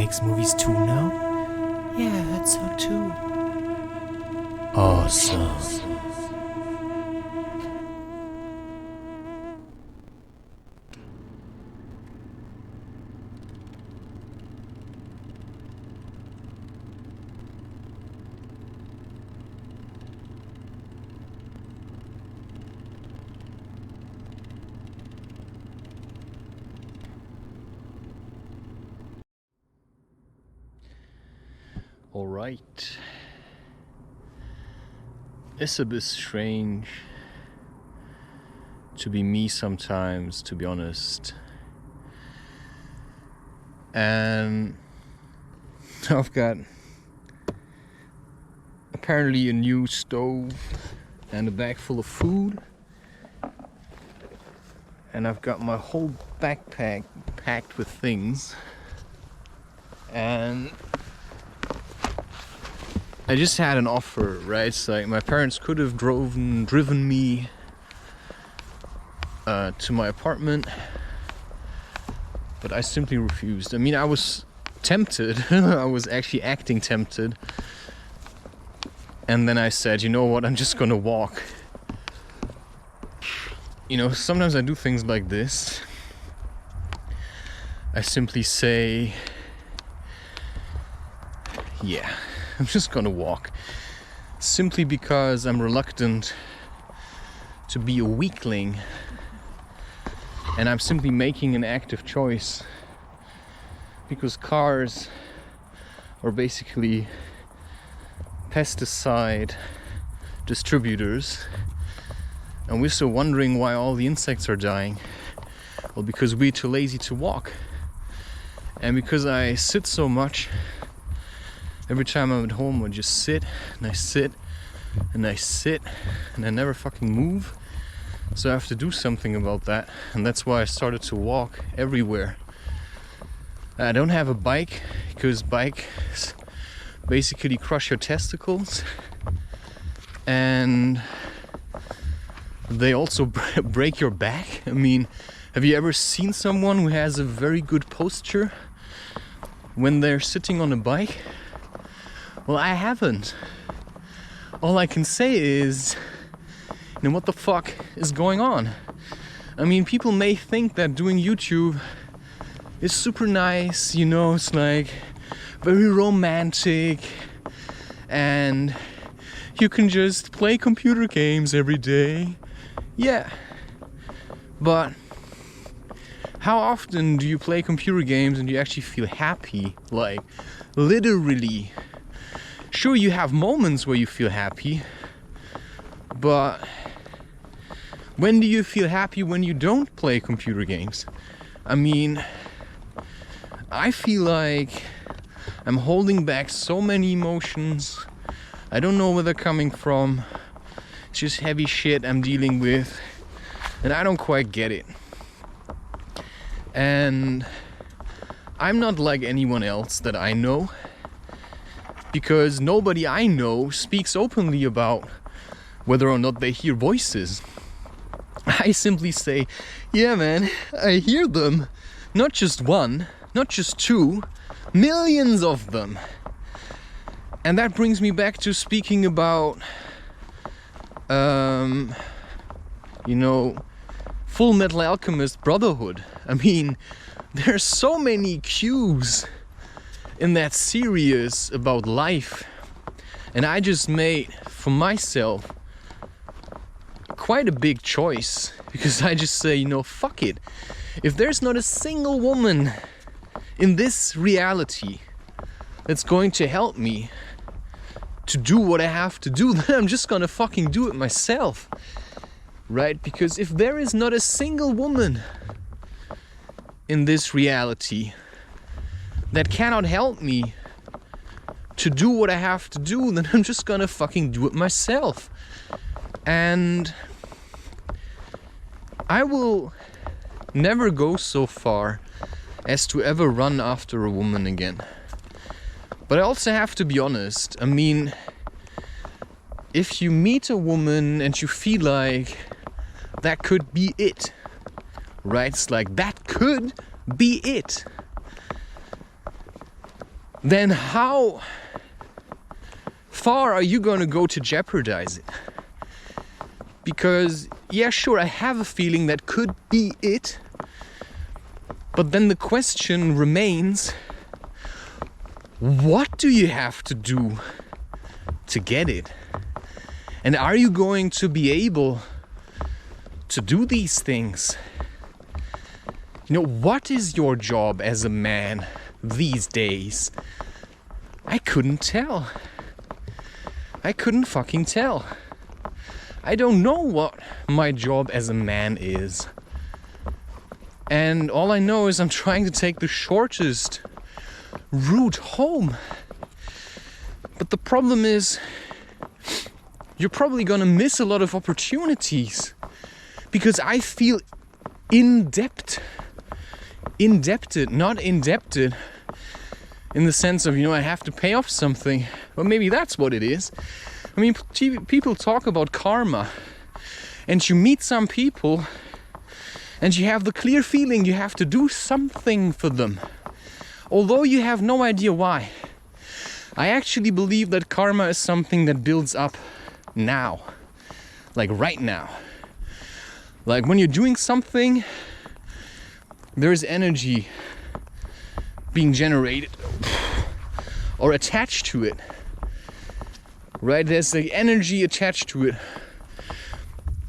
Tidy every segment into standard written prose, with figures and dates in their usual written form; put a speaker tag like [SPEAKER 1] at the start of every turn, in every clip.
[SPEAKER 1] makes movies too now? Yeah, I heard so too. Awesome.
[SPEAKER 2] Alright. It's a bit strange to be me sometimes, to be honest. And I've got apparently a new stove and a bag full of food. And I've got my whole backpack packed with things. And I just had an offer, right? It's like my parents could have driven me to my apartment, but I simply refused. I mean, I was tempted. I was actually acting tempted. And then I said, you know what, I'm just gonna walk. You know, sometimes I do things like this. I simply say, yeah, I'm just gonna walk. Simply because I'm reluctant to be a weakling. And I'm simply making an active choice. Because cars are basically pesticide distributors. And we're still wondering why all the insects are dying. Well, because we're too lazy to walk. And because I sit so much, every time I'm at home, I just sit and I sit and I sit and I never fucking move. So I have to do something about that. And that's why I started to walk everywhere. I don't have a bike because bikes basically crush your testicles. And they also break your back. I mean, have you ever seen someone who has a very good posture when they're sitting on a bike? Well, I haven't. All I can say is, you know, what the fuck is going on? I mean, people may think that doing YouTube is super nice, you know, it's like very romantic and you can just play computer games every day. Yeah, but how often do you play computer games and you actually feel happy? Like, literally. Sure, you have moments where you feel happy, but when do you feel happy when you don't play computer games? I mean, I feel like I'm holding back so many emotions. I don't know where they're coming from. It's just heavy shit I'm dealing with, and I don't quite get it. And I'm not like anyone else that I know, because nobody I know speaks openly about whether or not they hear voices. I simply say, yeah man, I hear them. Not just one, not just two, millions of them. And that brings me back to speaking about, you know, Full Metal Alchemist Brotherhood. I mean, there's so many cues in that series about life, and I just made for myself quite a big choice, because I just say, you know, fuck it. If there's not a single woman in this reality that's going to help me to do what I have to do, then I'm just gonna fucking do it myself, right? Because if there is not a single woman in this reality that cannot help me to do what I have to do, then I'm just gonna fucking do it myself. And I will never go so far as to ever run after a woman again. But I also have to be honest. I mean, if you meet a woman and you feel like that could be it, right? It's like, that could be it. then how far are you gonna go to jeopardize it? Because, yeah, sure, I have a feeling that could be it, but then the question remains, what do you have to do to get it? And are you going to be able to do these things? You know, what is your job as a man these days? I couldn't tell. I couldn't fucking tell. I don't know what my job as a man is. And all I know is I'm trying to take the shortest route home. But the problem is, you're probably gonna miss a lot of opportunities. Because I feel indebted, not indebted in the sense of, you know, I have to pay off something. Well, maybe that's what it is. I mean, people talk about karma, and you meet some people and you have the clear feeling you have to do something for them, although you have no idea why. I actually believe that karma is something that builds up now, like right now. Like when you're doing something, there's energy being generated or attached to it, right? There's the energy attached to it,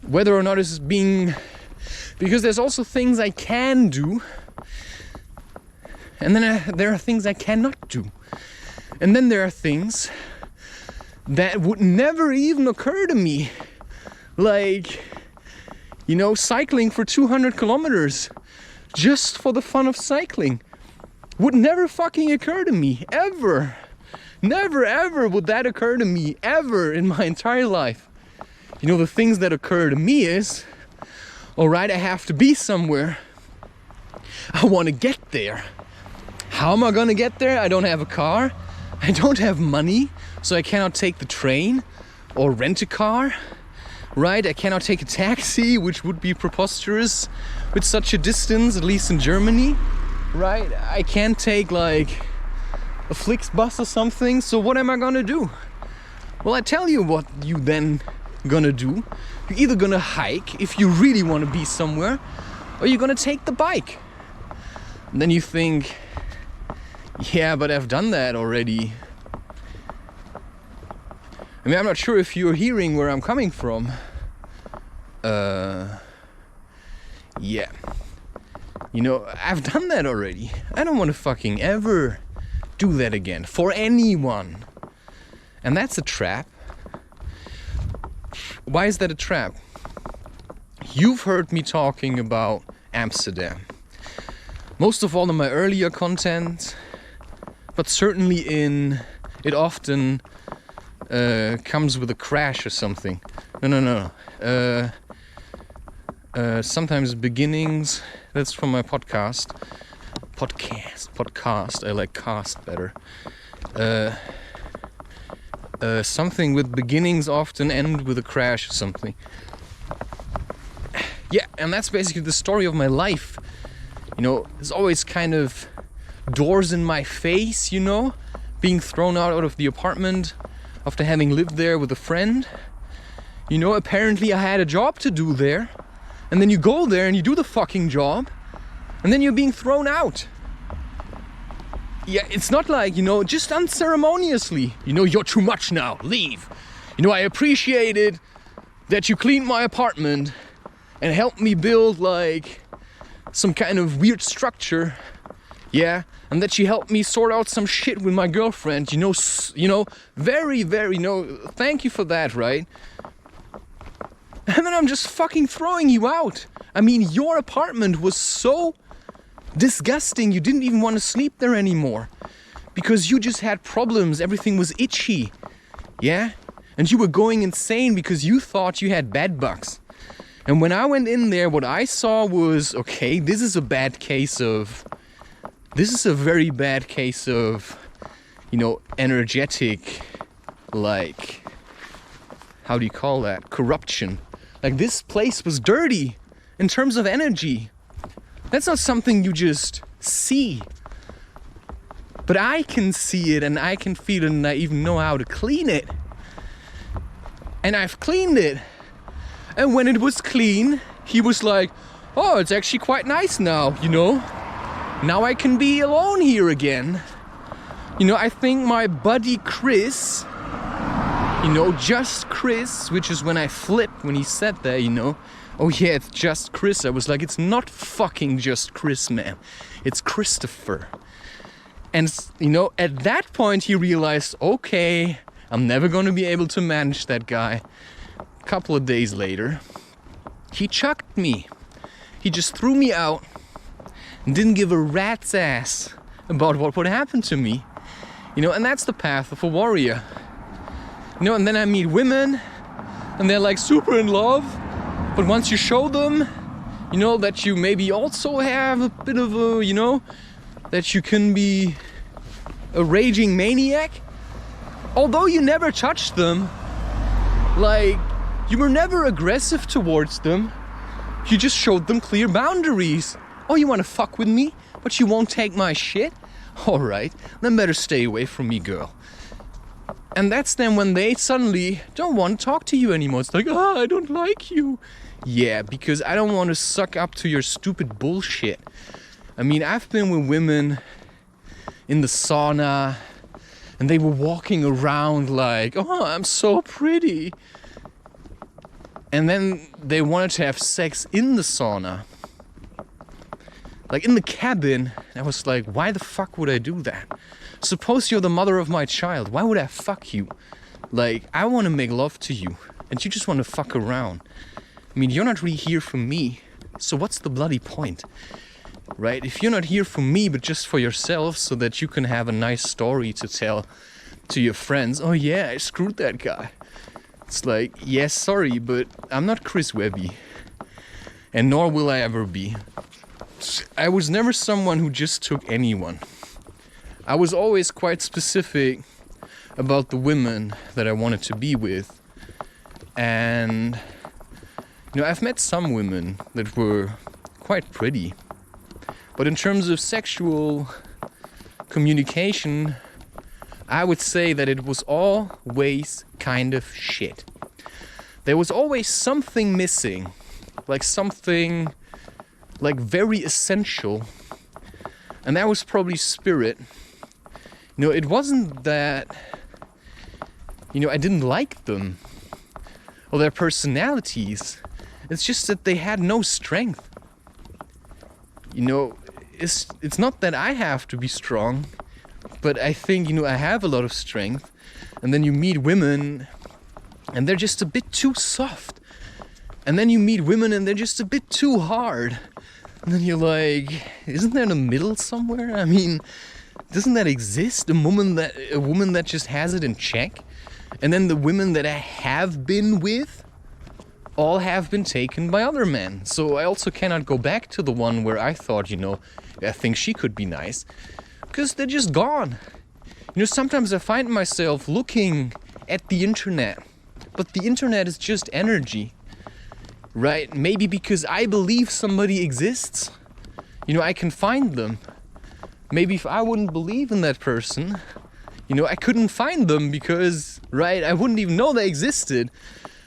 [SPEAKER 2] whether or not it's being, because there's also things I can do, and then there are things I cannot do, and then there are things that would never even occur to me, like, you know, cycling for 200 kilometers just for the fun of cycling would never fucking occur to me, ever. Never ever would that occur to me, ever in my entire life. You know, the things that occur to me is, alright, I have to be somewhere. I want to get there. How am I gonna get there? I don't have a car. I don't have money, so I cannot take the train or rent a car. Right? I cannot take a taxi, which would be preposterous with such a distance, at least in Germany. Right? I can't take like a Flixbus or something, so what am I gonna do? Well, I tell you what you then gonna do. You're either gonna hike if you really want to be somewhere, or you're gonna take the bike. And then you think, yeah, but I've done that already. I mean, I'm not sure if you're hearing where I'm coming from. Yeah. You know, I've done that already. I don't want to fucking ever do that again. For anyone. And that's a trap. Why is that a trap? You've heard me talking about Amsterdam. Most of all in my earlier content, but certainly in it often comes with a crash or something. No. Sometimes beginnings. That's from my podcast. I like cast better. Something with beginnings often end with a crash or something. Yeah, and that's basically the story of my life. You know, there's always kind of doors in my face, you know, being thrown out of the apartment after having lived there with a friend. You know, apparently I had a job to do there, and then you go there and you do the fucking job, and then you're being thrown out. Yeah, it's not like, you know, just unceremoniously, you know, you're too much now, leave. You know, I appreciated that you cleaned my apartment and helped me build like some kind of weird structure, yeah, and that you helped me sort out some shit with my girlfriend, you know, very, very, thank you for that, right? And then I'm just fucking throwing you out. I mean, your apartment was so disgusting, you didn't even want to sleep there anymore. Because you just had problems, everything was itchy. Yeah? And you were going insane because you thought you had bed bugs. And when I went in there, what I saw was, okay, this is a very bad case of, you know, energetic, like, how do you call that? Corruption. Like, this place was dirty in terms of energy. That's not something you just see. But I can see it and I can feel it and I even know how to clean it. And I've cleaned it. And when it was clean, he was like, oh, it's actually quite nice now, you know? Now I can be alone here again. You know, I think my buddy Chris, you know, just Chris, which is when I flipped when he said that, you know. Oh yeah, it's just Chris. I was like, it's not fucking just Chris, man. It's Christopher. And, you know, at that point he realized, okay, I'm never gonna be able to manage that guy. A couple of days later, he chucked me. He just threw me out and didn't give a rat's ass about what would happen to me. You know, and that's the path of a warrior. You know, and then I meet women and they're like super in love. But once you show them, you know, that you maybe also have a bit of a, you know, that you can be a raging maniac. Although you never touched them, like, you were never aggressive towards them. You just showed them clear boundaries. Oh, you want to fuck with me, but you won't take my shit? Alright, then better stay away from me, girl. And that's then when they suddenly don't want to talk to you anymore. It's like, oh, I don't like you. Yeah, because I don't want to suck up to your stupid bullshit. I mean, I've been with women in the sauna and they were walking around like, oh, I'm so pretty. And then they wanted to have sex in the sauna. Like in the cabin. I was like, why the fuck would I do that? Suppose you're the mother of my child. Why would I fuck you? Like, I want to make love to you. And you just want to fuck around. I mean, you're not really here for me. So what's the bloody point? Right? If you're not here for me, but just for yourself, so that you can have a nice story to tell to your friends. Oh yeah, I screwed that guy. It's like, yes, sorry, but I'm not Chris Webby. And nor will I ever be. I was never someone who just took anyone. I was always quite specific about the women that I wanted to be with. And, you know, I've met some women that were quite pretty. But in terms of sexual communication, I would say that it was always kind of shit. There was always something missing, like something like very essential, and that was probably spirit. You know, it wasn't that, you know, I didn't like them or their personalities. It's just that they had no strength. You know, it's not that I have to be strong, but I think, you know, I have a lot of strength. And then you meet women and they're just a bit too soft. And then you meet women and they're just a bit too hard. And then you're like, isn't there a middle somewhere? I mean, doesn't that exist? A woman that just has it in check? And then the women that I have been with all have been taken by other men. So I also cannot go back to the one where I thought, you know, I think she could be nice. Because they're just gone. You know, sometimes I find myself looking at the internet. But the internet is just energy. Right? Maybe because I believe somebody exists. You know, I can find them. Maybe if I wouldn't believe in that person, you know, I couldn't find them because, right, I wouldn't even know they existed.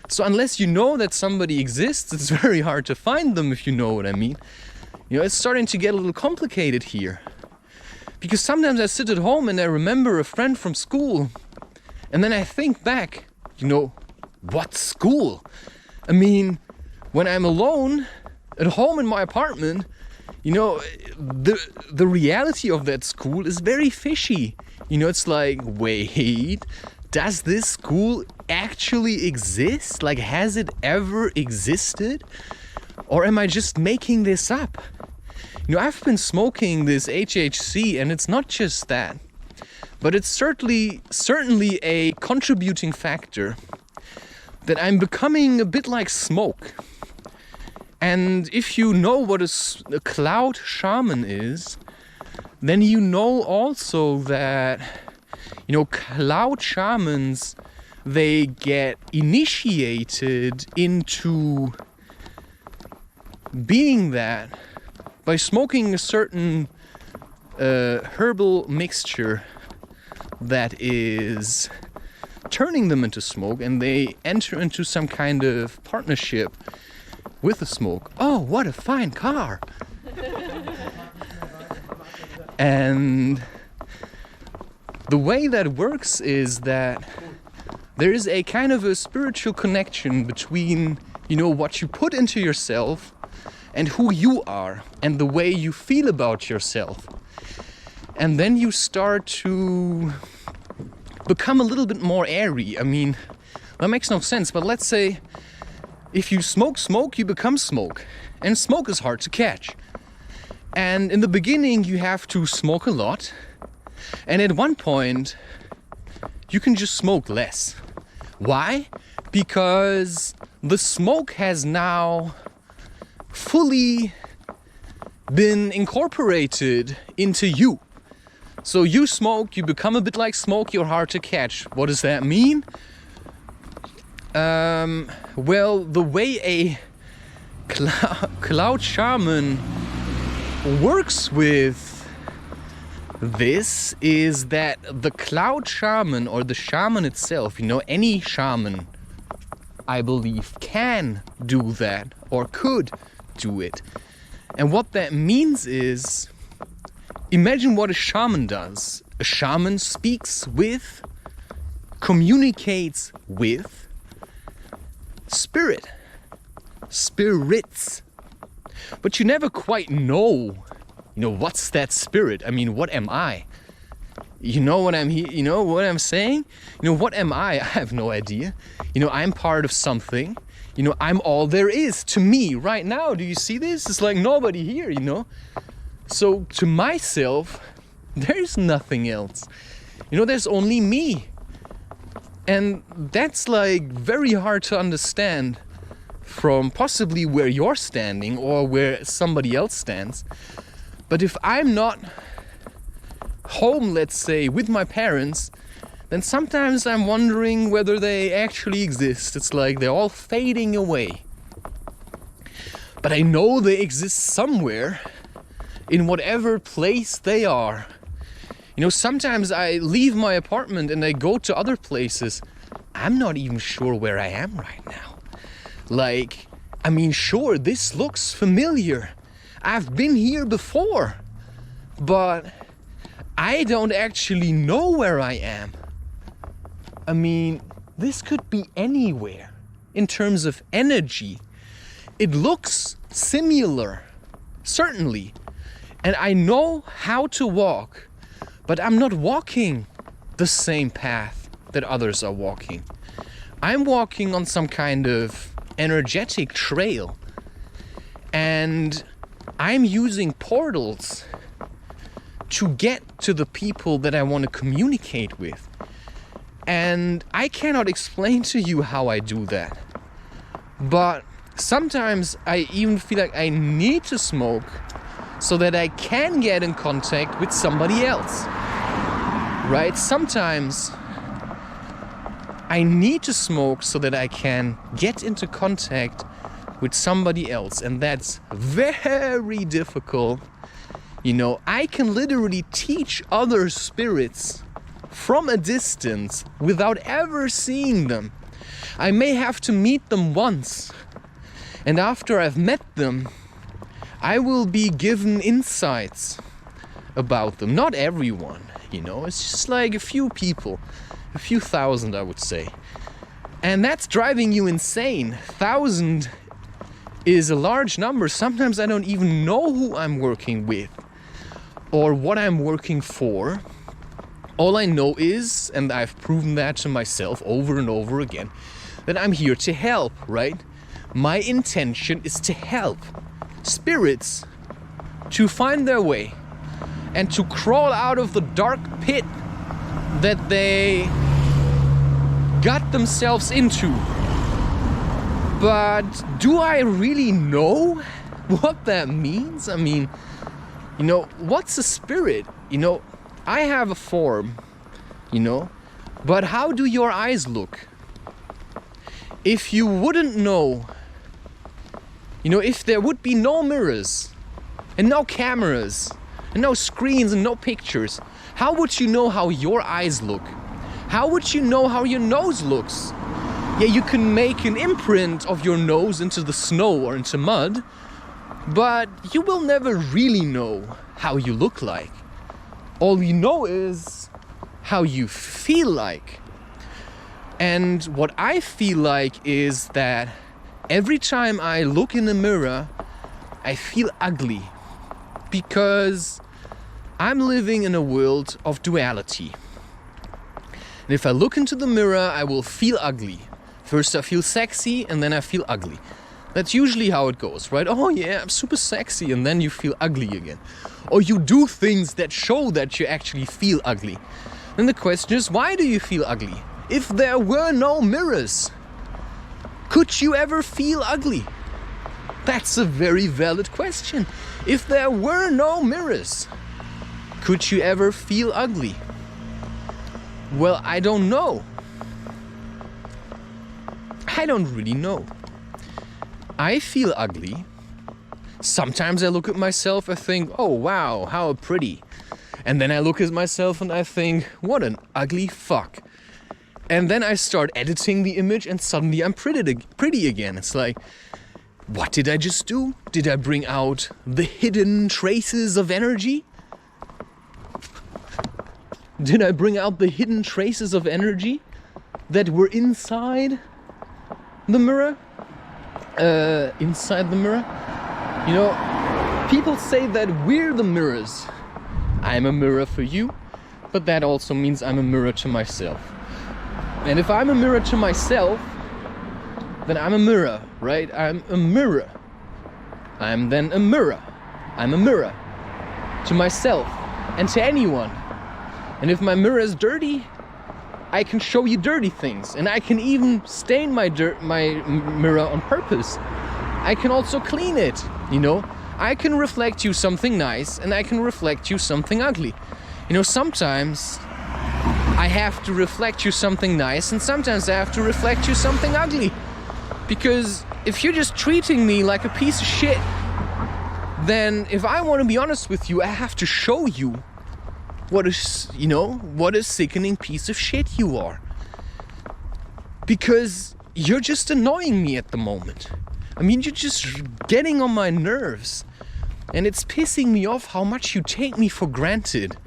[SPEAKER 2] So unless you know that somebody exists, it's very hard to find them, if you know what I mean. You know, it's starting to get a little complicated here. Because sometimes I sit at home and I remember a friend from school. And then I think back, you know, what school? I mean, when I'm alone at home in my apartment, you know, the reality of that school is very fishy. You know, it's like, wait, does this school actually exist? Like, has it ever existed? Or am I just making this up? You know, I've been smoking this HHC and it's not just that. But it's certainly a contributing factor that I'm becoming a bit like smoke. And if you know what a cloud shaman is, then you know also that, you know, cloud shamans, they get initiated into being that by smoking a certain a herbal mixture that is turning them into smoke, and they enter into some kind of partnership with the smoke. Oh, what a fine car! And the way that works is that there is a kind of a spiritual connection between, you know, what you put into yourself and who you are and the way you feel about yourself. And then you start to become a little bit more airy. I mean, that makes no sense, but let's say if you smoke smoke, you become smoke. And smoke is hard to catch. And in the beginning, you have to smoke a lot. And at one point, you can just smoke less. Why? Because the smoke has now fully been incorporated into you. So you smoke, you become a bit like smoke, you're hard to catch. What does that mean? Well, the way a cloud shaman works with this is that the cloud shaman, or the shaman itself, you know, any shaman, I believe, can do that or could do it. And what that means is, imagine what a shaman does. A shaman speaks with, communicates with spirits. But you never quite know, what's that spirit? I mean, what am I? You know what I'm saying? What am I? I have no idea. I'm part of something. I'm all there is to me right now. Do you see this? It's like nobody here, So to myself, there's nothing else. There's only me. And that's like very hard to understand from possibly where you're standing or where somebody else stands. But if I'm not home, let's say, with my parents, then sometimes I'm wondering whether they actually exist. It's like they're all fading away. But I know they exist somewhere in whatever place they are. Sometimes I leave my apartment and I go to other places. I'm not even sure where I am right now. Sure, this looks familiar. I've been here before, but I don't actually know where I am. This could be anywhere in terms of energy. It looks similar, certainly. And I know how to walk, but I'm not walking the same path that others are walking. I'm walking on some kind of energetic trail. And I'm using portals to get to the people that I want to communicate with. And I cannot explain to you how I do that. But sometimes I even feel like I need to smoke so that I can get in contact with somebody else. Right? Sometimes I need to smoke so that I can get into contact with somebody else, and that's very difficult. I can literally teach other spirits from a distance without ever seeing them. I may have to meet them once, and after I've met them, I will be given insights about them. Not everyone, it's just like a few people, a few thousand, I would say. And that's driving you insane. 1,000 is a large number. Sometimes I don't even know who I'm working with or what I'm working for. All I know is, and I've proven that to myself over and over again, that I'm here to help, right? My intention is to help spirits to find their way and to crawl out of the dark pit that they got themselves into. But do I really know what that means? What's a spirit? I have a form, but how do your eyes look? If you wouldn't know, if there would be no mirrors and no cameras and no screens and no pictures, how would you know how your eyes look? How would you know how your nose looks? Yeah, you can make an imprint of your nose into the snow or into mud, but you will never really know how you look like. All you know is how you feel like. And what I feel like is that every time I look in the mirror, I feel ugly. Because I'm living in a world of duality. And if I look into the mirror, I will feel ugly. First I feel sexy, and then I feel ugly. That's usually how it goes, right? Oh yeah, I'm super sexy, and then you feel ugly again. Or you do things that show that you actually feel ugly. Then the question is, why do you feel ugly? If there were no mirrors, could you ever feel ugly? That's a very valid question. If there were no mirrors, could you ever feel ugly? Well, I don't know. I don't really know. I feel ugly. Sometimes I look at myself and think, oh wow, how pretty. And then I look at myself and I think, what an ugly fuck. And then I start editing the image and suddenly I'm pretty again. It's like, what did I just do? Did I bring out the hidden traces of energy? Did I bring out the hidden traces of energy that were inside the mirror? Inside the mirror? You know, people say that we're the mirrors. I'm a mirror for you, but that also means I'm a mirror to myself. And if I'm a mirror to myself, then I'm a mirror, right? I'm a mirror. I'm then a mirror. I'm a mirror to myself and to anyone. And if my mirror is dirty, I can show you dirty things. And I can even stain my mirror on purpose. I can also clean it, you know? I can reflect you something nice and I can reflect you something ugly. You know, sometimes I have to reflect you something nice and sometimes I have to reflect you something ugly. Because if you're just treating me like a piece of shit, then if I want to be honest with you, I have to show you what a sickening piece of shit you are. Because you're just annoying me at the moment. I mean, you're just getting on my nerves. And it's pissing me off how much you take me for granted.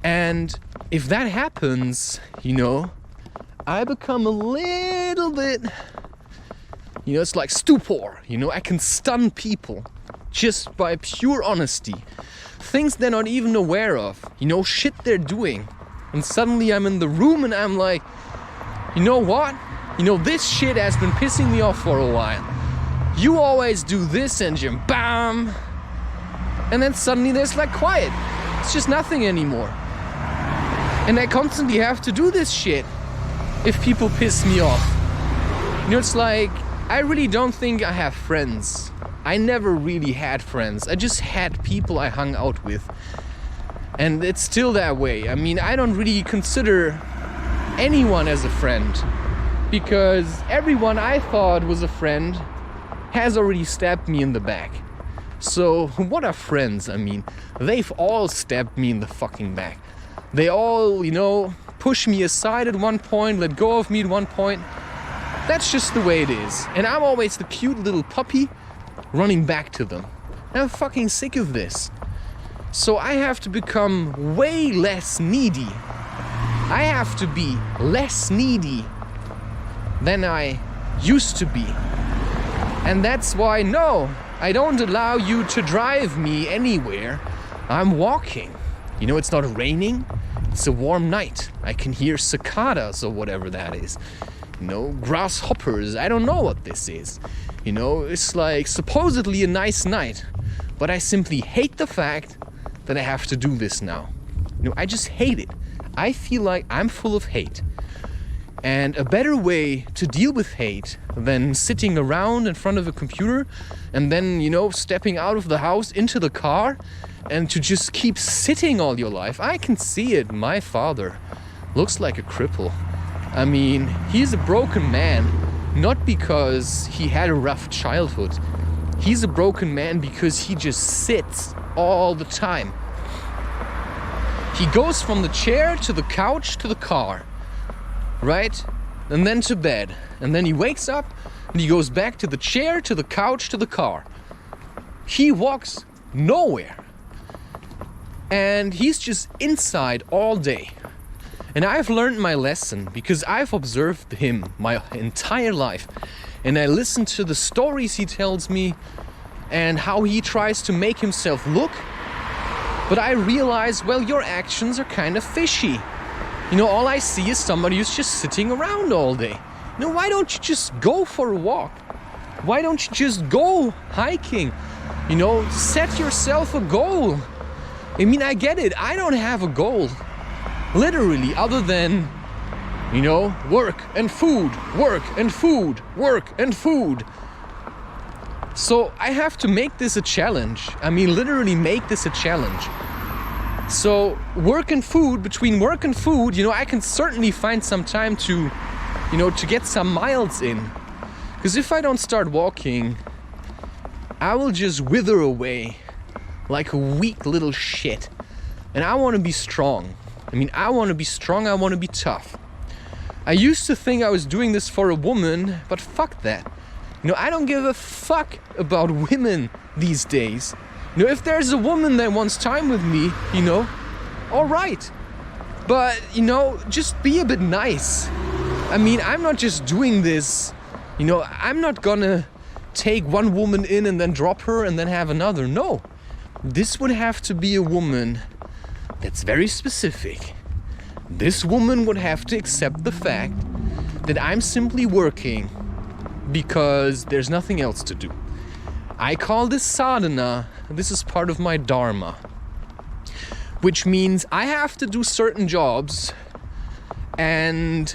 [SPEAKER 2] And if that happens, you know, I become a little bit, you know, it's like stupor. You know, I can stun people just by pure honesty. Things they're not even aware of, you know, shit they're doing. And suddenly I'm in the room and I'm like, you know what? You know, this shit has been pissing me off for a while. You always do this and you bam. And then suddenly there's like quiet. It's just nothing anymore. And I constantly have to do this shit if people piss me off. You know, it's like, I really don't think I have friends. I never really had friends. I just had people I hung out with. And it's still that way. I mean, I don't really consider anyone as a friend. Because everyone I thought was a friend has already stabbed me in the back. So, what are friends? I mean, they've all stabbed me in the fucking back. They all, you know, push me aside at one point, let go of me at one point. That's just the way it is. And I'm always the cute little puppy running back to them. And I'm fucking sick of this. So I have to become way less needy. I have to be less needy than I used to be. And that's why, no, I don't allow you to drive me anywhere. I'm walking. You know, it's not raining. It's a warm night. I can hear cicadas or whatever that is. You know, grasshoppers. I don't know what this is. You know, it's like supposedly a nice night. But I simply hate the fact that I have to do this now. You know, I just hate it. I feel like I'm full of hate. And a better way to deal with hate than sitting around in front of a computer and then, you know, stepping out of the house into the car and to just keep sitting all your life. I can see it. My father looks like a cripple. I mean, he's a broken man, not because he had a rough childhood. He's a broken man because he just sits all the time. He goes from the chair to the couch to the car, right? And then to bed. And then he wakes up and he goes back to the chair, to the couch, to the car. He walks nowhere. And he's just inside all day. And I've learned my lesson because I've observed him my entire life. And I listen to the stories he tells me and how he tries to make himself look. But I realize, well, your actions are kind of fishy. You know, all I see is somebody who's just sitting around all day. You know, why don't you just go for a walk? Why don't you just go hiking? You know, set yourself a goal. I mean, I get it. I don't have a goal. Literally, other than, you know, work and food, work and food, work and food. So I have to make this a challenge. I mean, literally make this a challenge. So work and food, between work and food, you know, I can certainly find some time to, you know, to get some miles in. Because if I don't start walking, I will just wither away like a weak little shit. And I want to be strong. I mean, I want to be strong, I want to be tough. I used to think I was doing this for a woman, but fuck that. You know, I don't give a fuck about women these days. You know, if there's a woman that wants time with me, you know, all right. But, you know, just be a bit nice. I mean, I'm not just doing this, you know, I'm not gonna take one woman in and then drop her and then have another. No. This would have to be a woman that's very specific. This woman would have to accept the fact that I'm simply working because there's nothing else to do. I call this sadhana. This is part of my dharma, which means I have to do certain jobs and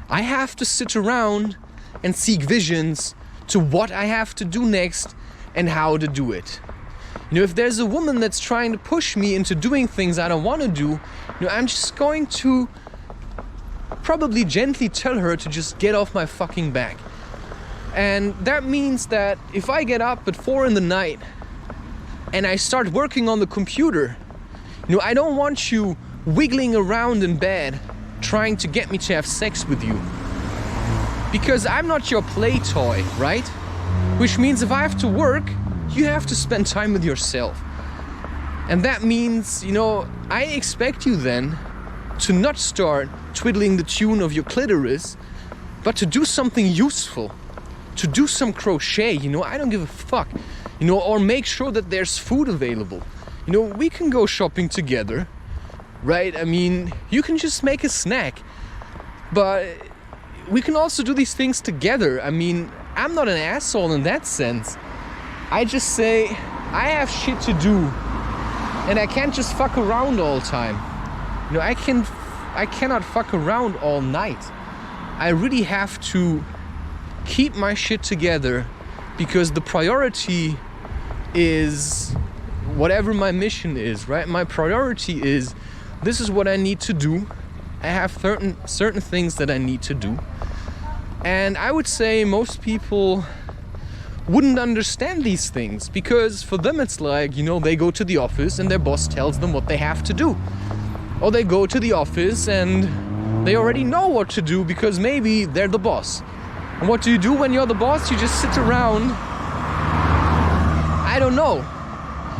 [SPEAKER 2] I have to sit around and seek visions to what I have to do next and how to do it. You know, if there's a woman that's trying to push me into doing things I don't want to do, you know, I'm just going to probably gently tell her to just get off my fucking back. And that means that if I get up at 4 a.m. and I start working on the computer, you know, I don't want you wiggling around in bed trying to get me to have sex with you. Because I'm not your play toy, right? Which means if I have to work, you have to spend time with yourself. And that means, you know, I expect you then to not start twiddling the tune of your clitoris, but to do something useful. To do some crochet, you know, I don't give a fuck. You know, or make sure that there's food available. You know, we can go shopping together, right? I mean, you can just make a snack. But we can also do these things together. I mean, I'm not an asshole in that sense. I just say, I have shit to do. And I can't just fuck around all the time. You know, I cannot fuck around all night. I really have to keep my shit together because the priority is whatever my mission is, right? My priority is, this is what I need to do. I have certain things that I need to do. And I would say most people wouldn't understand these things because for them it's like, you know, they go to the office and their boss tells them what they have to do. Or they go to the office and they already know what to do because maybe they're the boss. And what do you do when you're the boss? You just sit around. I don't know.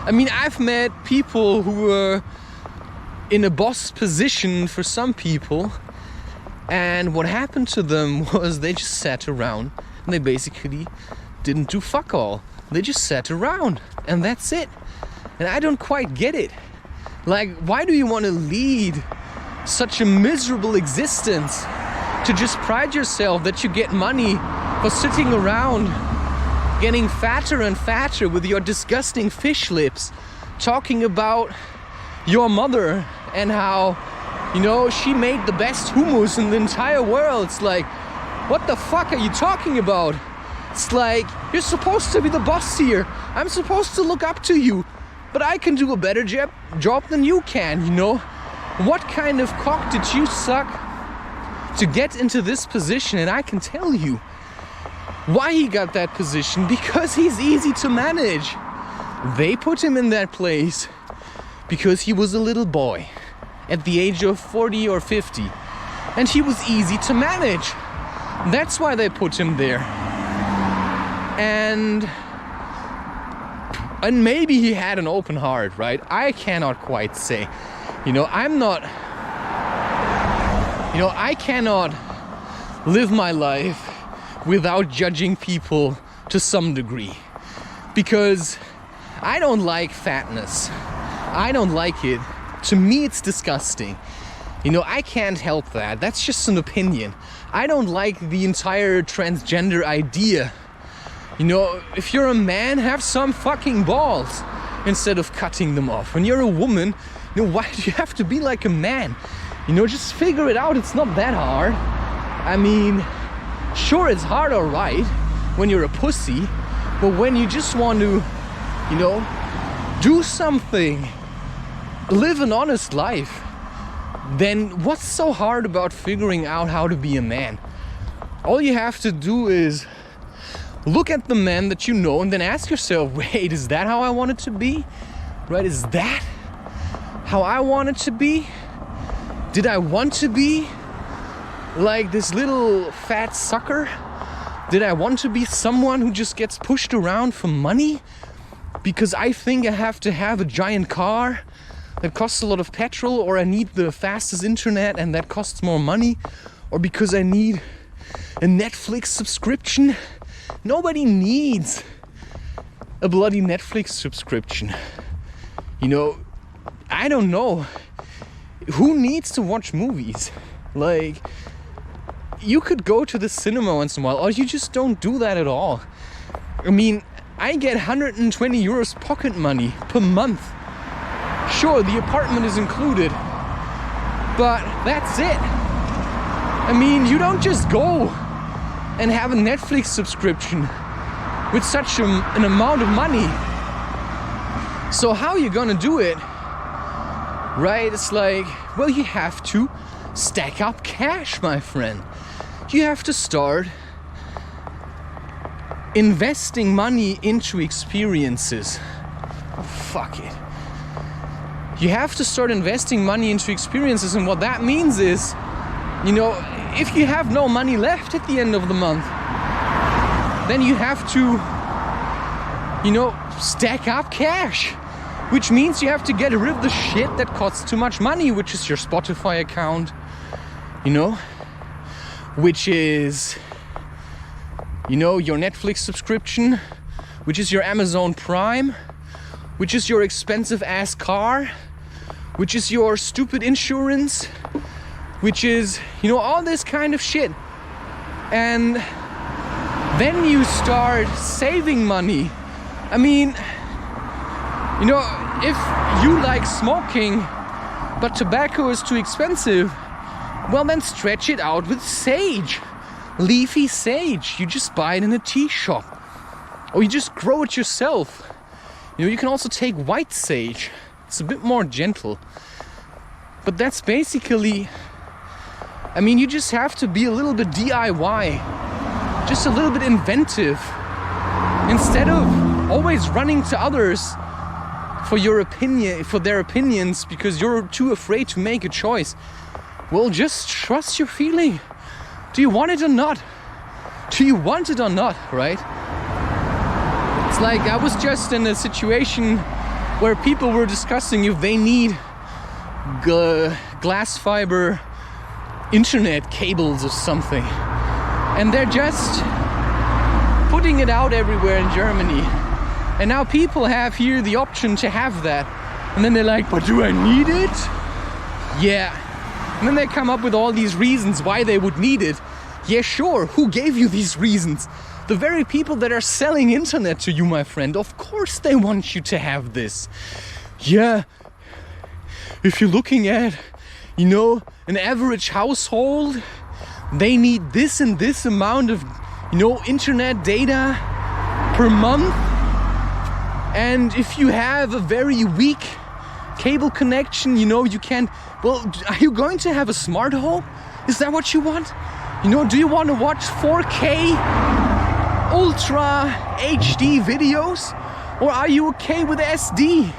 [SPEAKER 2] I mean, I've met people who were in a boss position for some people, and what happened to them was they just sat around and they basically didn't do fuck all. They just sat around and that's it. And I don't quite get it. Like, why do you want to lead such a miserable existence to just pride yourself that you get money for sitting around getting fatter and fatter with your disgusting fish lips, talking about your mother and how, you know, she made the best hummus in the entire world? It's like, what the fuck are you talking about? It's like, you're supposed to be the boss here. I'm supposed to look up to you. But I can do a better job than you can, you know? What kind of cock did you suck to get into this position? And I can tell you why he got that position. Because he's easy to manage. They put him in that place because he was a little boy at the age of 40 or 50. And he was easy to manage. That's why they put him there. And maybe he had an open heart, right? I cannot quite say. I cannot live my life without judging people to some degree. Because I don't like fatness. I don't like it. To me, it's disgusting. I can't help that. That's just an opinion. I don't like the entire transgender idea. If you're a man, have some fucking balls instead of cutting them off. When you're a woman, why do you have to be like a man? Just figure it out. It's not that hard. I mean, sure, it's hard, all right, when you're a pussy, but when you just want to, do something, live an honest life, then what's so hard about figuring out how to be a man? All you have to do is look at the man that you know and then ask yourself, wait, is that how I want it to be? Right? Is that how I want it to be? Did I want to be like this little fat sucker? Did I want to be someone who just gets pushed around for money? Because I think I have to have a giant car that costs a lot of petrol, or I need the fastest internet and that costs more money, or because I need a Netflix subscription. Nobody needs a bloody Netflix subscription. I don't know. Who needs to watch movies? Like, you could go to the cinema once in a while, or you just don't do that at all. I mean, I get 120 euros pocket money per month. Sure, the apartment is included, but that's it. I mean, you don't just go and have a Netflix subscription with such an amount of money. So how are you gonna do it? Right? It's like, well, you have to stack up cash, my friend. You have to start investing money into experiences. Fuck it. You have to start investing money into experiences, and what that means is, if you have no money left at the end of the month, then you have to, stack up cash, which means you have to get rid of the shit that costs too much money, which is your Spotify account, which is, your Netflix subscription, which is your Amazon Prime, which is your expensive ass car, which is your stupid insurance, which is, all this kind of shit. And then you start saving money. I mean, if you like smoking, but tobacco is too expensive, well, then stretch it out with sage. Leafy sage. You just buy it in a tea shop. Or you just grow it yourself. You can also take white sage. It's a bit more gentle. But that's basically, I mean, you just have to be a little bit DIY. Just a little bit inventive. Instead of always running to others for their opinions because you're too afraid to make a choice. Well, just trust your feeling. Do you want it or not? Do you want it or not, right? It's like I was just in a situation where people were discussing if they need glass fiber internet cables or something. And they're just putting it out everywhere in Germany. And now people have here the option to have that. And then they're like, but do I need it? Yeah. And then they come up with all these reasons why they would need it. Yeah, sure. Who gave you these reasons? The very people that are selling internet to you, my friend. Of course they want you to have this. Yeah. If you're looking at, an average household, they need this and this amount of, internet data per month. And if you have a very weak cable connection, you can't. Well, are you going to have a smart home? Is that what you want? Do you want to watch 4K Ultra HD videos? Or are you okay with SD?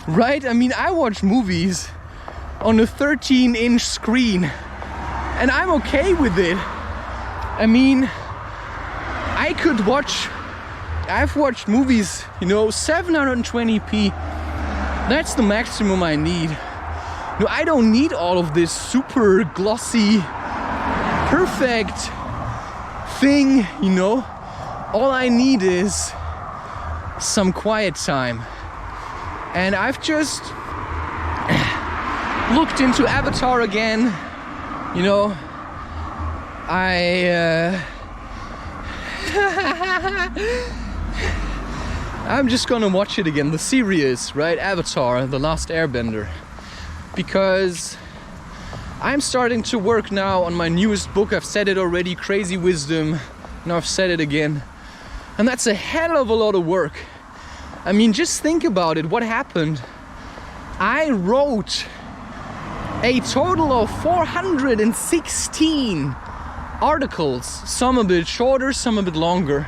[SPEAKER 2] Right? I mean, I watch movies on a 13-inch screen and I'm okay with it. I mean, I've watched movies, 720p. That's the maximum I need. No, I don't need all of this super glossy, perfect thing, All I need is some quiet time. And I've just looked into Avatar again, I'm just gonna watch it again, the series, right? Avatar, The Last Airbender. Because I'm starting to work now on my newest book. I've said it already, Crazy Wisdom. Now I've said it again. And that's a hell of a lot of work. I mean, just think about it, what happened. I wrote a total of 416 articles, some a bit shorter, some a bit longer,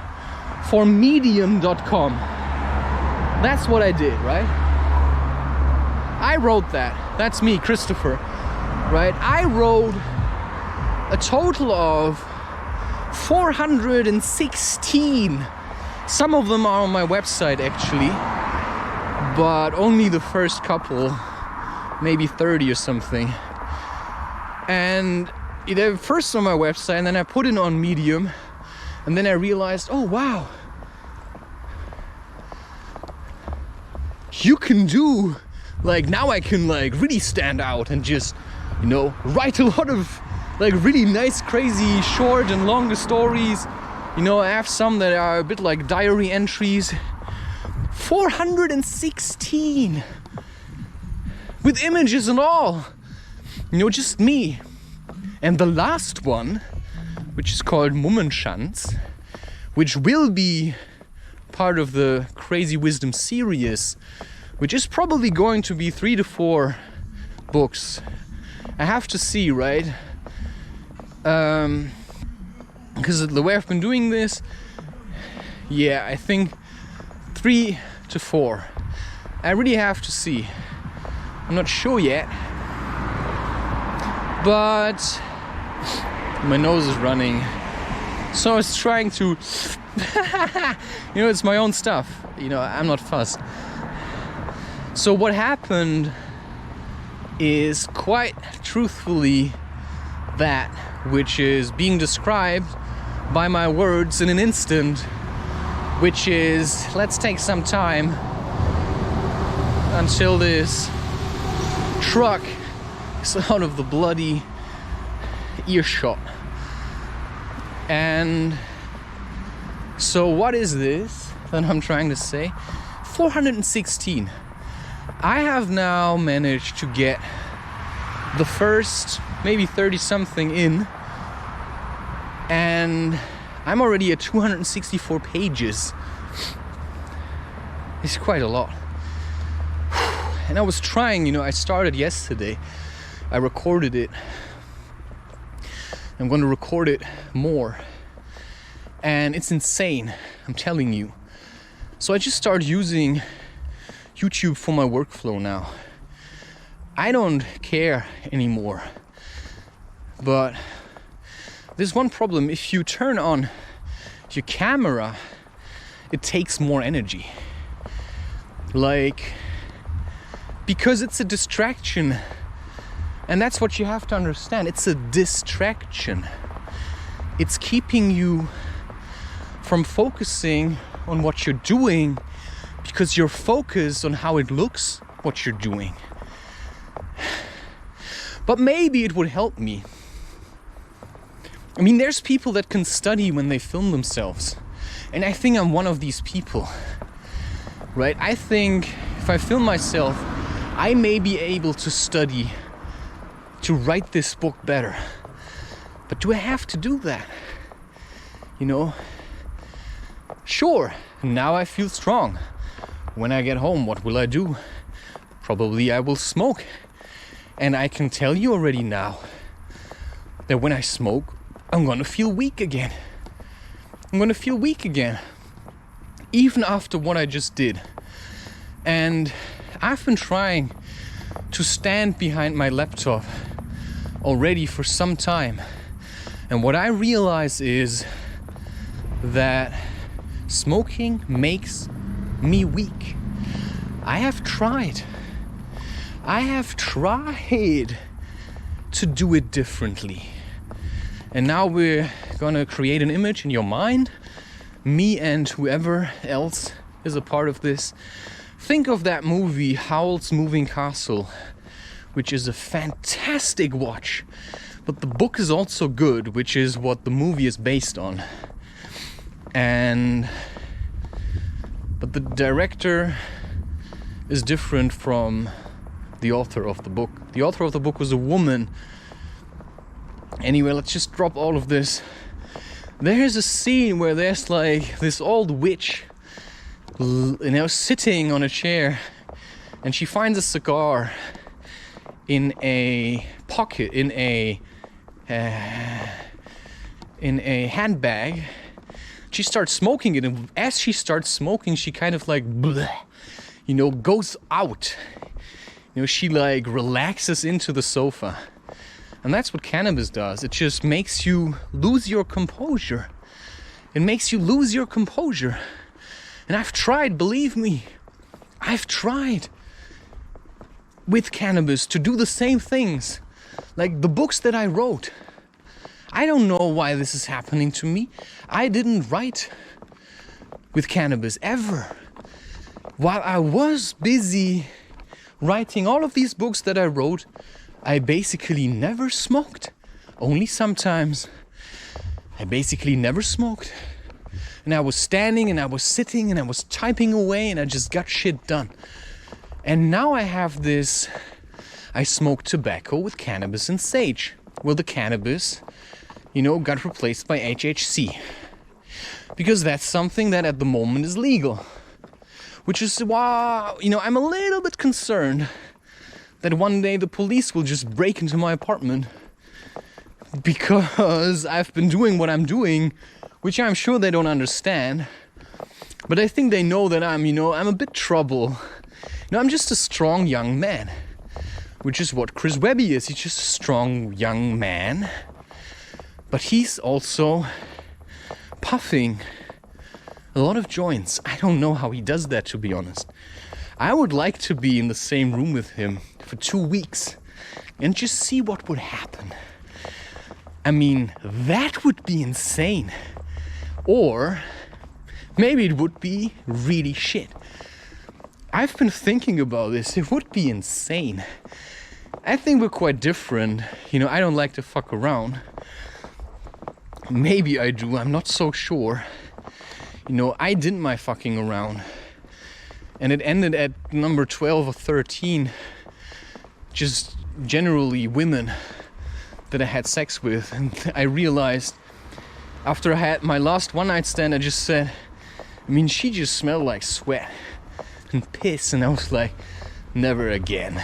[SPEAKER 2] for medium.com. That's what I did, right? I wrote that. That's me, Christopher, right? I wrote a total of 416. Some of them are on my website actually, but only the first couple, maybe 30 or something. And they're first on my website, and then I put it on Medium, and then I realized, oh wow, you can do, now I can really stand out and just, write a lot of really nice, crazy, short and longer stories. I have some that are a bit like diary entries. 416 with images and all, just me. And the last one, which is called Mummenschanz, which will be part of the Crazy Wisdom series, which is probably going to be 3 to 4 books. I have to see, right? Because the way I've been doing this, yeah, I think 3 to 4. I really have to see. I'm not sure yet. But my nose is running. So I was trying to, it's my own stuff. I'm not fussed. So what happened is quite truthfully that which is being described by my words in an instant, which is, let's take some time until this truck is out of the bloody earshot. And so what is this that I'm trying to say? 416. I have now managed to get the first maybe 30 something in, and I'm already at 264 pages. It's quite a lot. And I was trying, I started yesterday. I recorded it. I'm going to record it more. And it's insane, I'm telling you. So I just started using YouTube for my workflow now. I don't care anymore. But there's one problem. If you turn on your camera, it takes more energy. Because it's a distraction. And that's what you have to understand. It's a distraction. It's keeping you from focusing on what you're doing because you're focused on how it looks, what you're doing. But maybe it would help me. I mean, there's people that can study when they film themselves. And I think I'm one of these people. Right? I think if I film myself, I may be able to study to write this book better. But do I have to do that? Sure, now I feel strong. When I get home, what will I do? Probably I will smoke. And I can tell you already now that when I smoke, I'm gonna feel weak again. even after what I just did. And I've been trying to stand behind my laptop already for some time. And what I realize is that smoking makes me weak. I have tried to do it differently. And now we're gonna create an image in your mind, me and whoever else is a part of this. Think of that movie, Howl's Moving Castle, which is a fantastic watch. But the book is also good, which is what the movie is based on. But the director is different from the author of the book. The author of the book was a woman. Anyway, let's just drop all of this. There's a scene where there's like this old witch, sitting on a chair, and she finds a cigar in a pocket, in a handbag. She starts smoking it, and as she starts smoking, she kind of like, bleh, goes out. She like relaxes into the sofa. And that's what cannabis does. It just makes you lose your composure. It makes you lose your composure. And I've tried, believe me, I've tried with cannabis to do the same things. Like the books that I wrote. I don't know why this is happening to me. I didn't write with cannabis ever. While I was busy writing all of these books that I wrote, I basically never smoked. Only sometimes. I basically never smoked. And I was standing and I was sitting and I was typing away and I just got shit done. And now I have this, I smoke tobacco with cannabis and sage. Well, the cannabis, got replaced by HHC. Because that's something that at the moment is legal. Which is why, I'm a little bit concerned that one day the police will just break into my apartment because I've been doing what I'm doing, which I'm sure they don't understand. But I think they know that I'm a bit trouble. I'm just a strong young man, which is what Chris Webby is. He's just a strong young man. But he's also puffing a lot of joints. I don't know how he does that, to be honest. I would like to be in the same room with him for 2 weeks and just see what would happen. I mean, that would be insane. Or maybe it would be really shit. I've been thinking about this. It would be insane. I think we're quite different. I don't like to fuck around. Maybe I do. I'm not so sure. I did my fucking around. And it ended at number 12 or 13. Just generally women that I had sex with. And I realized after I had my last one night stand, I just said, she just smelled like sweat and piss. And I was like, never again.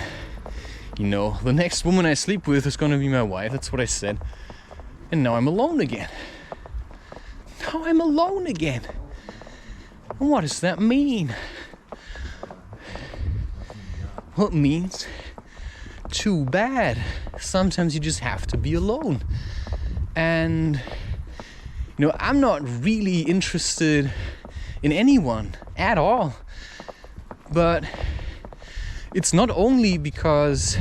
[SPEAKER 2] The next woman I sleep with is gonna be my wife. That's what I said. And now I'm alone again. And what does that mean? Well, it means too bad. Sometimes you just have to be alone. And, I'm not really interested in anyone at all. But it's not only because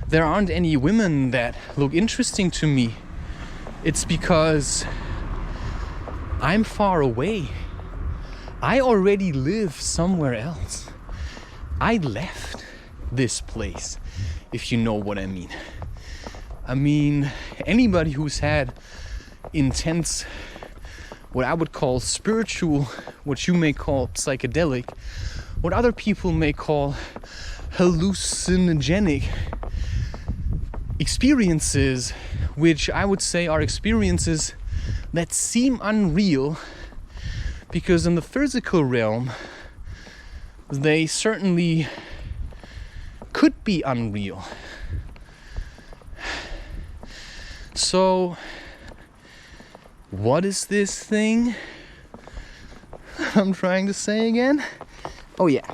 [SPEAKER 2] there aren't any women that look interesting to me. It's because I'm far away. I already live somewhere else. I left this place, if you know what I mean. Anybody who's had intense, what I would call spiritual, what you may call psychedelic, what other people may call hallucinogenic experiences, which I would say are experiences that seem unreal, because in the physical realm, they certainly could be unreal. So, what is this thing? I'm trying to say again? Oh yeah.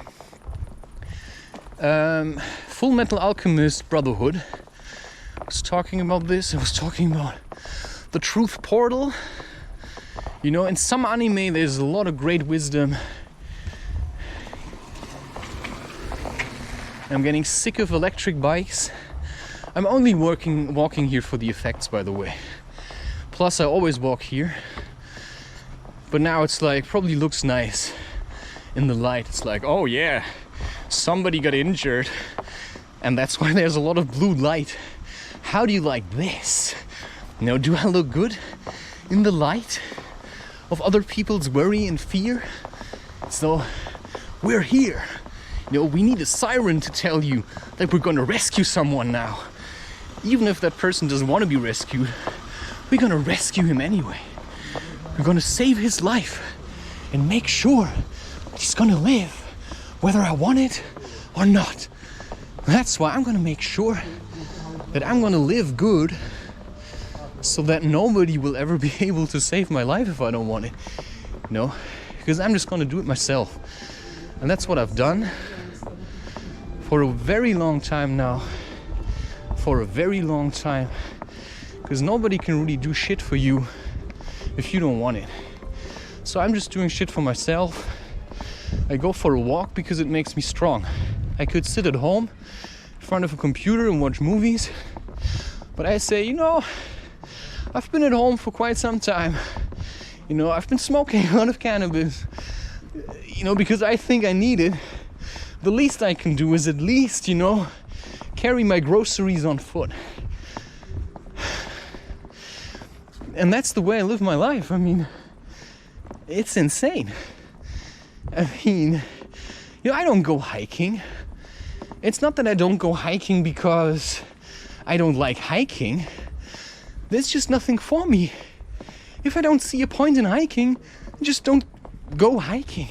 [SPEAKER 2] Full Metal Alchemist Brotherhood. I was talking about this. I was talking about the truth portal. You know, in some anime there's a lot of great wisdom. I'm getting sick of electric bikes. I'm only walking here for the effects, by the way. Plus I always walk here. But now it's like, probably looks nice in the light. It's like, oh yeah, somebody got injured. And that's why there's a lot of blue light. How do you like this? You know, do I look good in the light of other people's worry and fear? So, we're here. You know, we need a siren to tell you that we're gonna rescue someone now. Even if that person doesn't want to be rescued, we're gonna rescue him anyway. We're gonna save his life and make sure he's gonna live, whether I want it or not. That's why I'm gonna make sure that I'm gonna live good, so that nobody will ever be able to save my life if I don't want it. You know, because I'm just gonna do it myself. And that's what I've done for a very long time now. For a very long time. Because nobody can really do shit for you if you don't want it. So I'm just doing shit for myself. I go for a walk because it makes me strong. I could sit at home in front of a computer and watch movies. But I say, you know, I've been at home for quite some time. You know, I've been smoking a lot of cannabis. You know, because I think I need it. The least I can do is at least, you know, carry my groceries on foot. And that's the way I live my life. I mean, it's insane. I mean, you know, I don't go hiking. It's not that I don't go hiking because I don't like hiking. There's just nothing for me. If I don't see a point in hiking, I just don't go hiking.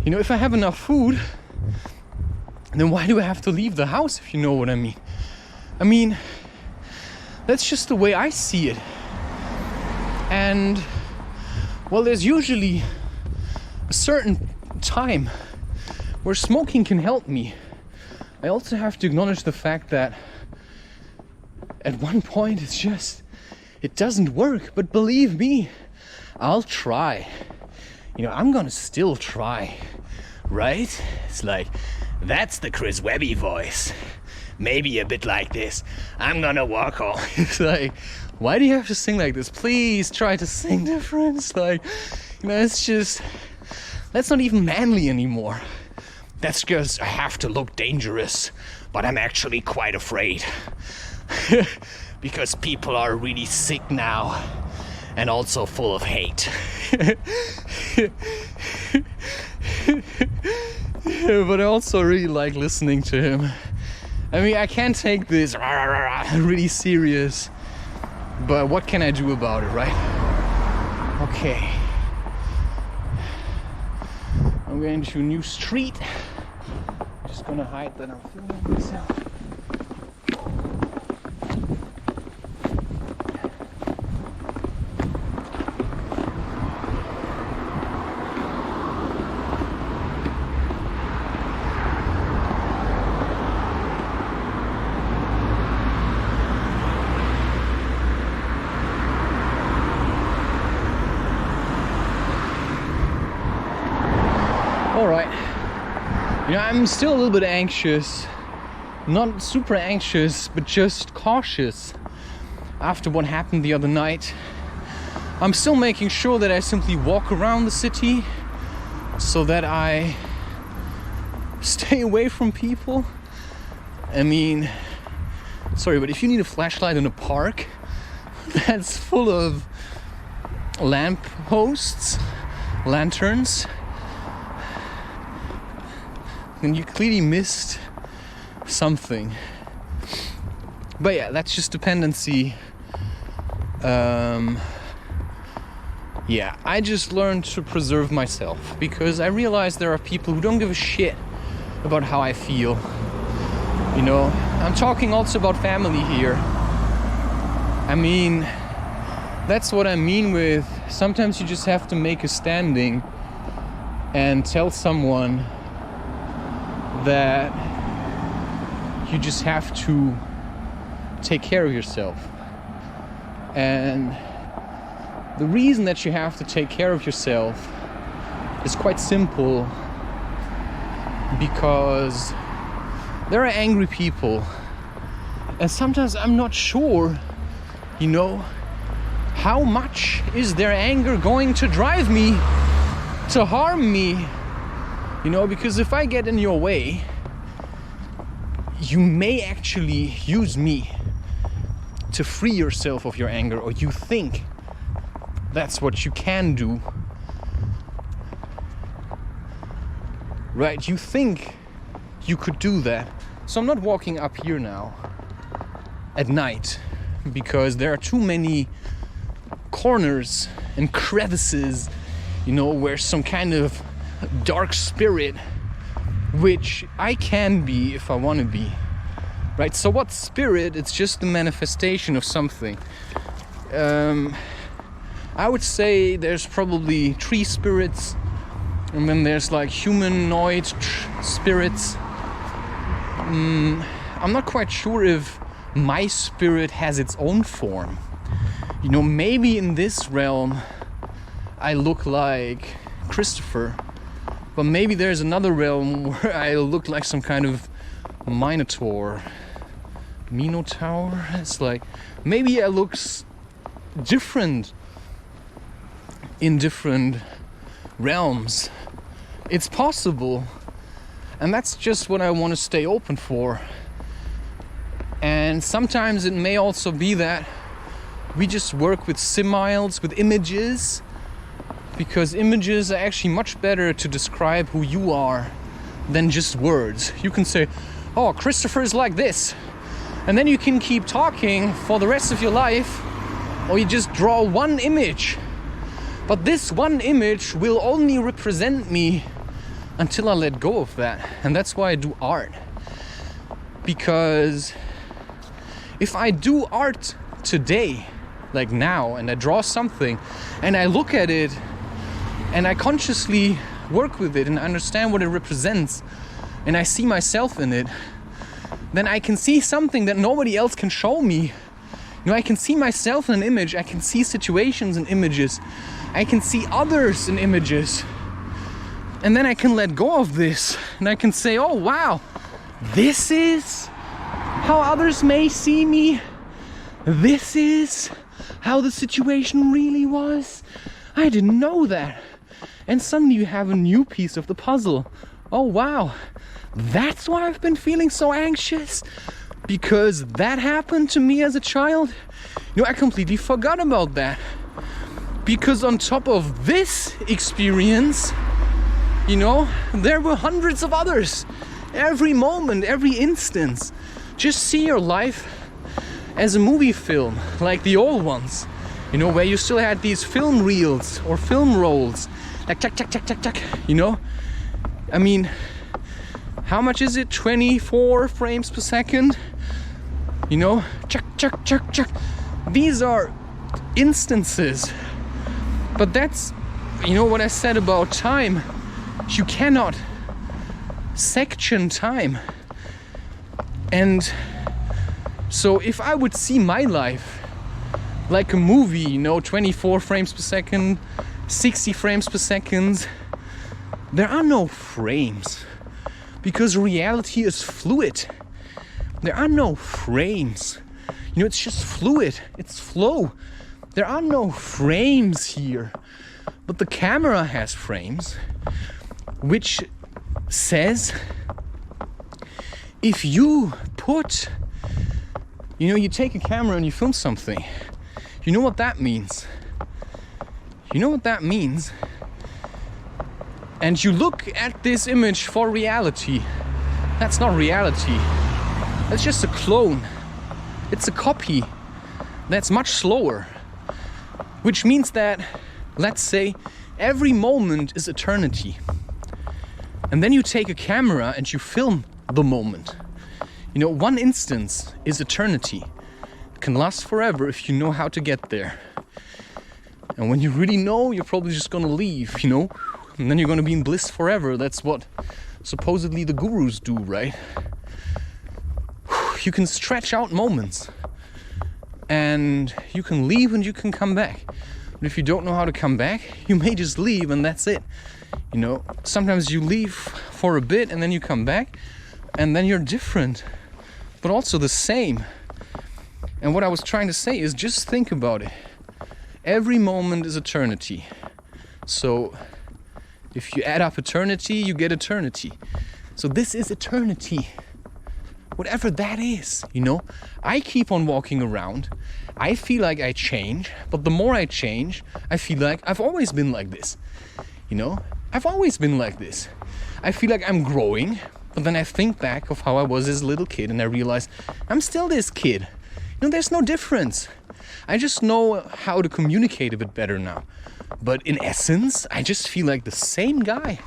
[SPEAKER 2] You know, if I have enough food, then why do I have to leave the house, if you know what I mean? I mean, that's just the way I see it. And, well, there's usually a certain time where smoking can help me. I also have to acknowledge the fact that at one point it doesn't work. But believe me, I'll try. You know, I'm gonna still try, right? It's like, that's the Chris Webby voice. Maybe a bit like this. I'm gonna walk home. It's like, why do you have to sing like this? Please try to sing different. It's like, you know, it's just, that's not even manly anymore. That's just, I have to look dangerous, but I'm actually quite afraid. Because people are really sick now. And also full of hate. But I also really like listening to him. I mean, I can't take this really serious, but what can I do about it, right? Okay. I'm going to a new street. Just gonna hide that I'm filming myself. Alright, you know, I'm still a little bit anxious, not super anxious, but just cautious after what happened the other night. I'm still making sure that I simply walk around the city so that I stay away from people. I mean, sorry, but if you need a flashlight in a park that's full of lamp posts, lanterns, and you clearly missed something. But yeah, that's just dependency. Yeah, I just learned to preserve myself because I realized there are people who don't give a shit about how I feel. You know, I'm talking also about family here. I mean, that's what I mean with sometimes you just have to make a standing and tell someone that you just have to take care of yourself. And the reason that you have to take care of yourself is quite simple, because there are angry people, and sometimes I'm not sure, you know, how much is their anger going to drive me to harm me, you know, because if I get in your way, you may actually use me to free yourself of your anger, or you think that's what you can do. Right? You think you could do that. So I'm not walking up here now at night because there are too many corners and crevices, you know, where some kind of dark spirit, which I can be if I want to be. Right? So what spirit? It's just the manifestation of something. I would say there's probably tree spirits, and then there's like humanoid spirits. I'm not quite sure if my spirit has its own form. You know, maybe in this realm I look like Christopher, but maybe there's another realm where I look like some kind of Minotaur. It's like, maybe I look different in different realms. It's possible, and that's just what I want to stay open for. And sometimes it may also be that we just work with similes, with images, because images are actually much better to describe who you are than just words. You can say, oh, Christopher is like this, and then you can keep talking for the rest of your life, or you just draw one image. But this one image will only represent me until I let go of that. And that's why I do art. Because if I do art today, like now, and I draw something, and I look at it, and I consciously work with it, and I understand what it represents, and I see myself in it, then I can see something that nobody else can show me. You know, I can see myself in an image, I can see situations in images, I can see others in images. And then I can let go of this, and I can say, oh wow, this is how others may see me. This is how the situation really was. I didn't know that. And suddenly you have a new piece of the puzzle. Oh wow, that's why I've been feeling so anxious, because that happened to me as a child. You know, I completely forgot about that. Because on top of this experience, you know, there were hundreds of others. Every moment, every instance. Just see your life as a movie film, like the old ones. You know, where you still had these film reels or film rolls. Like, tuck, tuck, tuck, tuck, tuck, you know? I mean, how much is it? 24 frames per second? You know? Chuck, chuck, chuck, chuck. These are instances. But that's, you know, what I said about time. You cannot section time. And so if I would see my life like a movie, you know, 24 frames per second, 60 frames per second, there are no frames, because reality is fluid. There are no frames. You know, it's just fluid. It's flow. There are no frames here. But the camera has frames, which says if you put, you know, you take a camera and you film something, you know what that means? You know what that means? And you look at this image for reality. That's not reality. That's just a clone. It's a copy that's much slower. Which means that, let's say, every moment is eternity. And then you take a camera and you film the moment. You know, one instance is eternity. It can last forever if you know how to get there. And when you really know, you're probably just gonna leave, you know, And then you're gonna be in bliss forever. That's what supposedly the gurus do, right? You can stretch out moments. And you can leave and you can come back. But if you don't know how to come back, you may just leave and that's it. You know, sometimes you leave for a bit and then you come back and then you're different, but also the same. And what I was trying to say is just think about it. Every moment is eternity. So if you add up eternity, you get eternity. So this is eternity. Whatever that is, you know. I keep on walking around. I feel like I change, but the more I change, I feel like I've always been like this. You know, I've always been like this. I feel like I'm growing, but then I think back of how I was as a little kid and I realize I'm still this kid. You know, there's no difference. I just know how to communicate a bit better now. But in essence, I just feel like the same guy.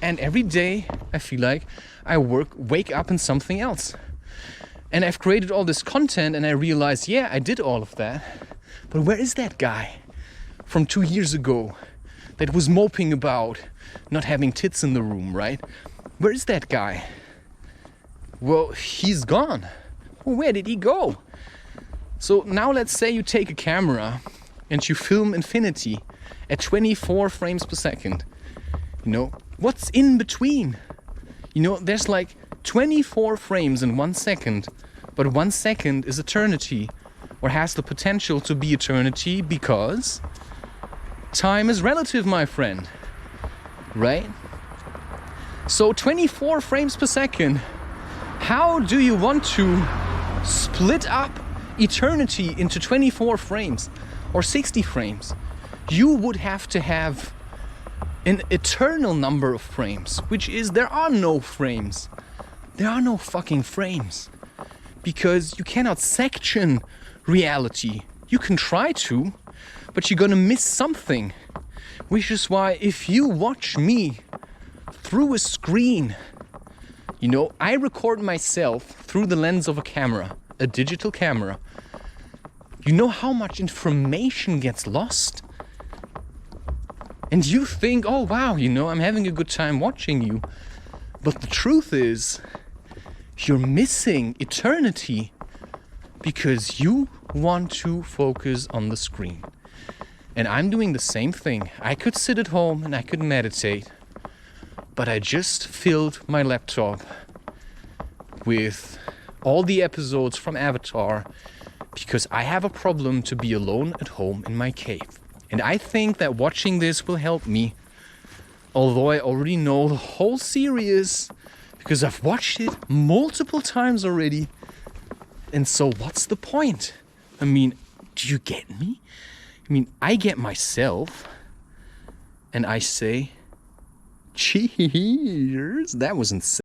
[SPEAKER 2] And every day I feel like I wake up in something else. And I've created all this content and I realized, yeah, I did all of that. But where is that guy from 2 years ago that was moping about not having tits in the room, right? Where is that guy? Well, he's gone. Well, where did he go? So now let's say you take a camera and you film infinity at 24 frames per second. You know, what's in between? You know, there's like 24 frames in 1 second, but 1 second is eternity, or has the potential to be eternity, because time is relative, my friend, right? So 24 frames per second, how do you want to split up eternity into 24 frames or 60 frames? You would have to have an eternal number of frames, which is there are no frames. There are no fucking frames. Because you cannot section reality. You can try to, but you're gonna miss something. Which is why if you watch me through a screen, you know, I record myself through the lens of a camera, a digital camera. You know how much information gets lost? And you think, oh wow, you know, I'm having a good time watching you. But the truth is, you're missing eternity because you want to focus on the screen. And I'm doing the same thing. I could sit at home and I could meditate, but I just filled my laptop with all the episodes from Avatar because I have a problem to be alone at home in my cave. And I think that watching this will help me, although I already know the whole series because I've watched it multiple times already. And so what's the point? I mean, do you get me? I mean, I get myself and I say, cheers. That was insane.